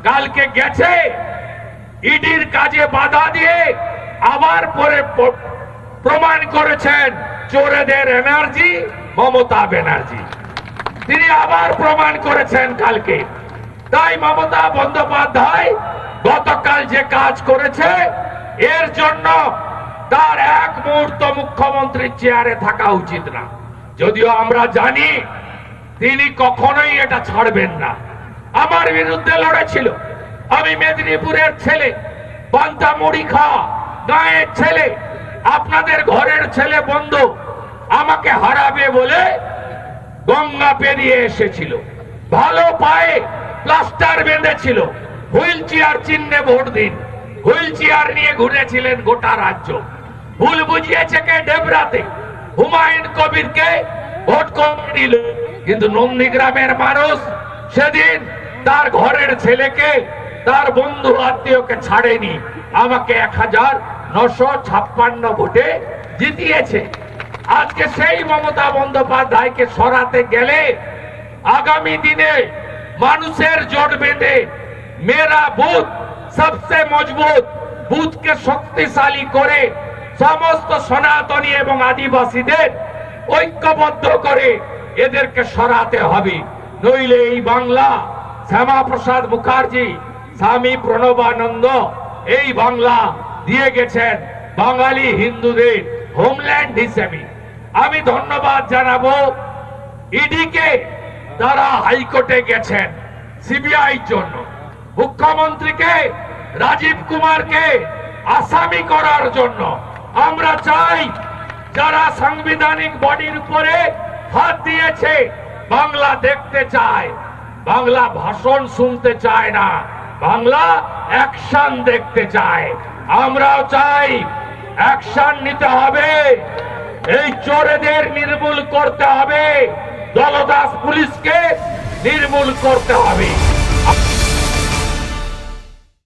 কালকে গেছে ইডির কাজে বাধা দিয়ে আবার পরে প্রমাণ করেছেন চোরেদের এনার্জি মমতা ব্যানার্জি। তিনি আবার প্রমাণ করেছেন কালকে। তাই মমতা বন্দ্যোপাধ্যায় গতকাল যে কাজ করেছে এর জন্য তার এক মুহূর্ত মুখ্যমন্ত্রীর চেয়ারে থাকা উচিত না। যদিও আমরা জানি তিনি কখনোই এটা ছাড়বেন না। আমার বিরুদ্ধে লড়েছিল। আমি মেদিনীপুরের ছেলে, পান্তা মুড়ি খাওয়া গাঁয়ের ছেলে, আপনাদের ঘরের ছেলে বন্ধু আমাকে হারাবে বলে গঙ্গা পেরিয়ে এসেছিল। ভালো পায়ে প্লাস্টার বেঁধেছিল। হুইল চেয়ার চিহ্নে ভোট দিন। হুইল চেয়ার নিয়ে ঘুরেছিলেন গোটা রাজ্য। ভুল বুঝিয়েছে কে? ডেবরাতে হুমায়ুন কবিরকে ভোট করে দিল। কিন্তু নন্দীগ্রামের মানুষ সেদিন তার ঘরের ছেলেকে, তার বন্ধু আত্মীয়কে ছাড়েনি। আমাকে 1956 ভোটে জিতিয়েছে। আজকে সেই মমতা বন্দ্যোপাধ্যায়কে সরাতে গেলে আগামী দিনে মানুষের জোট বেঁধে মেরা বুথ সবচেয়ে মজবুত বুথকে শক্তিশালী করে সমস্ত সনাতনী এবং আদিবাসীদের ঐক্যবদ্ধ করে এদেরকে সরাতে হবে। নইলে এই বাংলা, শ্যামাপ্রসাদ মুখার্জি, স্বামী প্রণবানন্দ এই বাংলা দিয়ে গেছেন বাঙালি হিন্দুদের হোমল্যান্ড হিসেবে। আমি ধন্যবাদ জানাবো ইডিকে। তারা হাইকোর্টে গেছেন সিবিআই জন্য। মুখ্যমন্ত্রীকে, রাজীব কুমারকে আসামি করার জন্য। আমরা চাই যারা সাংবিধানিক বডির উপরে হাত দিয়েছে বাংলা দেখতে চায়, বাংলা ভাষণ শুনতে চায় না, বাংলা অ্যাকশন দেখতে চায়। আমরাও চাই অ্যাকশন নিতে হবে। এই চোরেদের নির্মূল করতে হবে। দলদাস পুলিশকে নির্মূল করতে হবে।